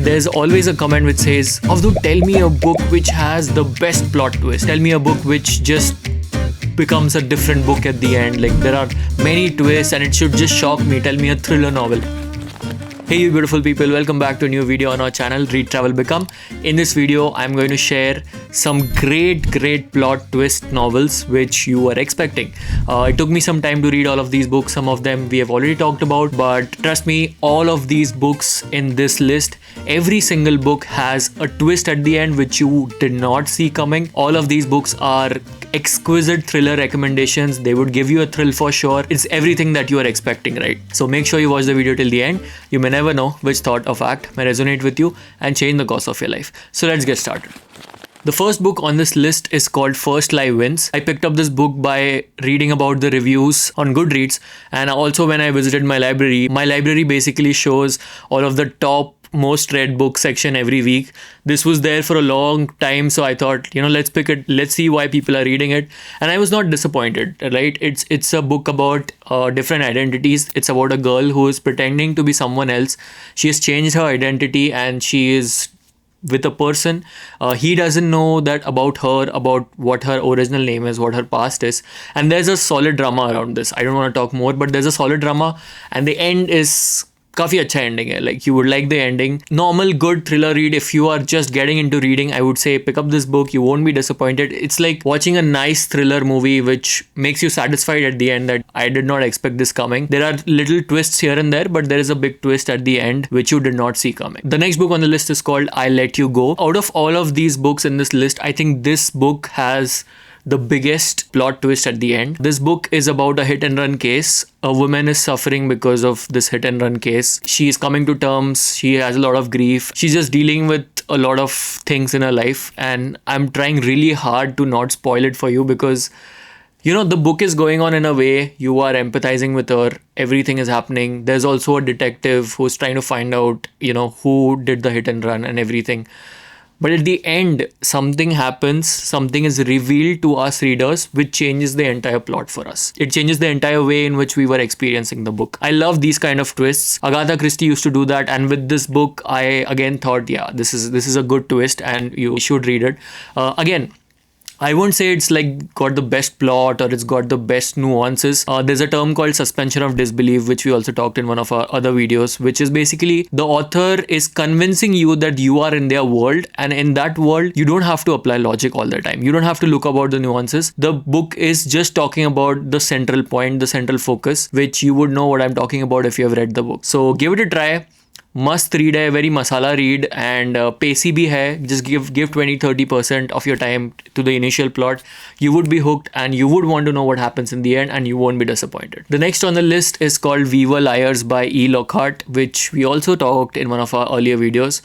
there's always a comment which says, Avdut, tell me a book which has the best plot twist. Tell me a book which just becomes a different book at the end. Like, there are many twists and it should just shock me. Tell me a thriller novel. Hey you beautiful people, welcome back to a new video on our channel, Read Travel Become. In this video, I'm going to share some great plot twist novels which you were expecting. It took me some time to read all of these books. Some of them we have already talked about, but trust me, all of these books in this list, every single book has a twist at the end which you did not see coming. All of these books are exquisite thriller recommendations. They would give you a thrill for sure. It's everything that you are expecting, right? So make sure you watch the video till the end. You may never know which thought or fact may resonate with you and change the course of your life. So let's get started. The first book on this list is called First Lie Wins. I picked up this book by reading about the reviews on Goodreads, and also when I visited my library basically shows all of the top most read book section every week. This was there for a long time, so I thought, let's pick it, let's see why people are reading it, and I was not disappointed, right? It's a book about different identities. It's about a girl who is pretending to be someone else. She has changed her identity and she is with a person. He doesn't know that about her, about what her original name is, what her past is, and there's a solid drama around this. I don't want to talk more, but there's a solid drama, and the end is काफ़ी अच्छा ending है. Like, you would like the ending. Normal good thriller read. If you are just getting into reading, I would say pick up this book. You won't be disappointed. It's like watching a nice thriller movie which makes you satisfied at the end that I did not expect this coming. There are little twists here and there, but there is a big twist at the end which you did not see coming. The next book on the list is called I Let You Go. Out of all of these books in this list, I think this book has the biggest plot twist at the end. This book is about a hit and run case. A woman is suffering because of this hit and run case. She is coming to terms. She has a lot of grief. She's just dealing with a lot of things in her life. And I'm trying really hard to not spoil it for you because, the book is going on in a way you are empathizing with her. Everything is happening. There's also a detective who's trying to find out, who did the hit and run and everything. But at the end, something happens, something is revealed to us readers, which changes the entire plot for us. It changes the entire way in which we were experiencing the book. I love these kind of twists. Agatha Christie used to do that, and with this book, I again thought, yeah, this is a good twist, and you should read it. Again, I won't say it's like got the best plot or it's got the best nuances. There's a term called suspension of disbelief, which we also talked in one of our other videos, which is basically the author is convincing you that you are in their world, and in that world, you don't have to apply logic all the time. You don't have to look about the nuances. The book is just talking about the central point, the central focus, which you would know what I'm talking about if you have read the book. So give it a try. Must read hai, very masala read, and pacey bhi hai. Just give 20-30% of your time to the initial plot. You would be hooked and you would want to know what happens in the end, and you won't be disappointed. The next on the list is called We Were Liars by E. Lockhart, which we also talked in one of our earlier videos.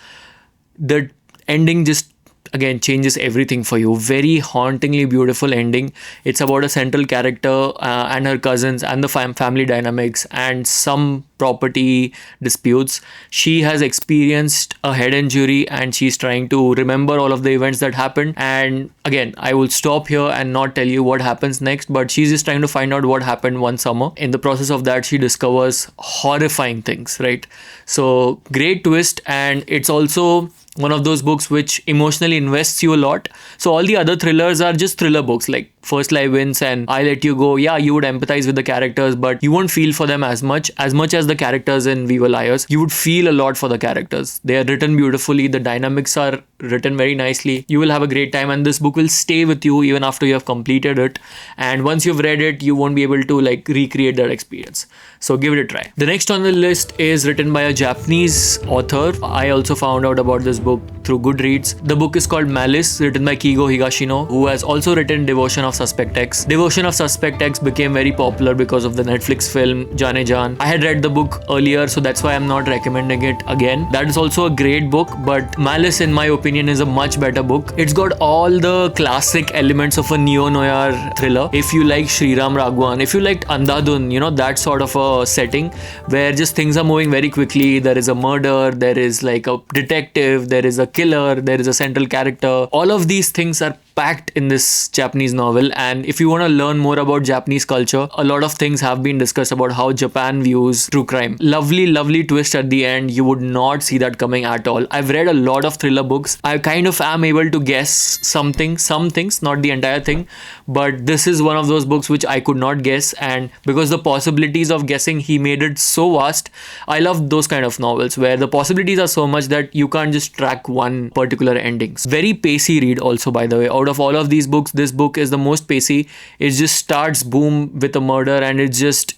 The ending just again changes everything for you. Very hauntingly beautiful ending. It's about a central character and her cousins and the family dynamics and some property disputes. She has experienced a head injury and she's trying to remember all of the events that happened. And again, I will stop here and not tell you what happens next, but she's just trying to find out what happened one summer. In the process of that, she discovers horrifying things, right? So great twist, and it's also one of those books which emotionally invests you a lot. So all the other thrillers are just thriller books like First Lie Wins and I Let You Go. Yeah, you would empathize with the characters, but you won't feel for them as much as the characters in We Were Liars. You would feel a lot for the characters. They are written beautifully. The dynamics are written very nicely. You will have a great time, and this book will stay with you even after you have completed it. And once you've read it, you won't be able to recreate that experience. So give it a try. The next on the list is written by a Japanese author. I also found out about this book through Goodreads. The book is called Malice, written by Kigo Higashino, who has also written Devotion of Suspect X. Devotion of Suspect X became very popular because of the Netflix film Jaane Jaan. I had read the book earlier, so that's why I'm not recommending it again. That is also a great book, but Malice, in my opinion, is a much better book. It's got all the classic elements of a neo-noir thriller. If you like Sriram Raghuvan, if you liked Andhadhun, that sort of a setting where just things are moving very quickly. There is a murder, there is like a detective, there is a killer, there is a central character. All of these things are packed in this Japanese novel. And if you want to learn more about Japanese culture, a lot of things have been discussed about how Japan views true crime. Lovely, lovely twist at the end. You would not see that coming at all. I've read a lot of thriller books. I kind of am able to guess some things, not the entire thing, but this is one of those books which I could not guess, and because the possibilities of guessing, he made it so vast. I love those kind of novels where the possibilities are so much that you can't just track one particular ending. Very pacey read also, by the way. Out of all of these books, this book is the most pacey. It just starts boom with a murder, and it just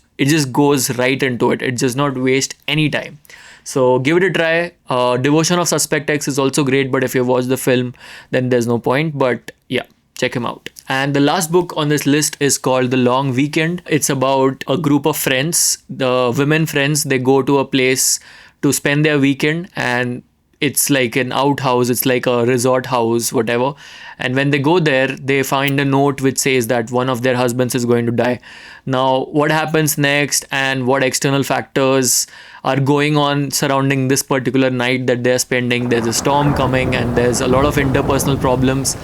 goes right into it. It does not waste any time. So give it a try. Devotion of Suspect X is also great, but if you watch the film, then there's no point. But yeah, check him out. And the last book on this list is called The Long Weekend. It's about a group of friends, the women friends. They go to a place to spend their weekend, and it's like an outhouse, it's like a resort house, whatever. And when they go there, they find a note which says that one of their husbands is going to die. Now, what happens next and what external factors are going on surrounding this particular night that they're spending? There's a storm coming and there's a lot of interpersonal problems.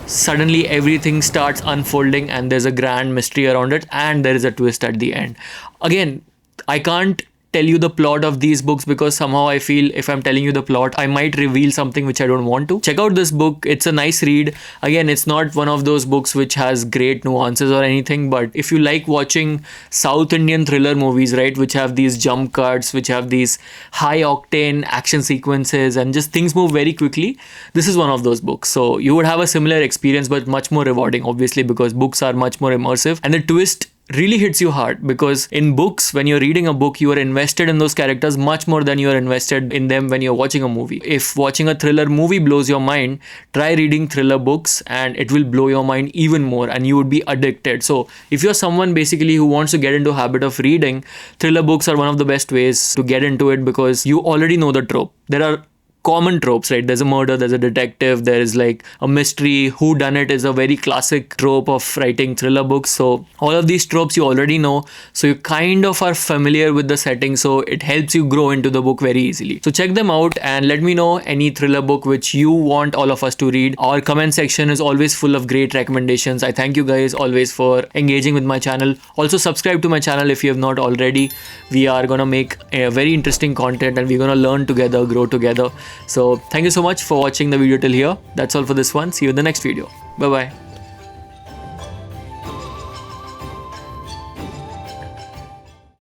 Suddenly everything starts unfolding and there's a grand mystery around it, and there is a twist at the end. Again, I can't tell you the plot of these books because somehow I feel if I'm telling you the plot, I might reveal something which I don't want to. Check out this book. It's a nice read. Again, it's not one of those books which has great nuances or anything, but if you like watching South Indian thriller movies, right, which have these jump cuts, which have these high octane action sequences and just things move very quickly, this is one of those books. So you would have a similar experience, but much more rewarding, obviously, because books are much more immersive, and the twist really hits you hard, because in books, when you're reading a book, you are invested in those characters much more than you are invested in them when you're watching a movie. If watching a thriller movie blows your mind, try reading thriller books and it will blow your mind even more, and you would be addicted. So if you're someone basically who wants to get into a habit of reading, thriller books are one of the best ways to get into it, because you already know the trope. There are common tropes, right? There's a murder, there's a detective, there is like a mystery. Who done it is a very classic trope of writing thriller books. So all of these tropes you already know, so you kind of are familiar with the setting, so it helps you grow into the book very easily. So check them out and let me know any thriller book which you want all of us to read. Our comment section is always full of great recommendations. I thank you guys always for engaging with my channel. Also subscribe to my channel if you have not already. We are gonna make a very interesting content and we're gonna learn together, grow together. So thank you so much for watching the video till here. That's all for this one. See you in the next video. Bye bye.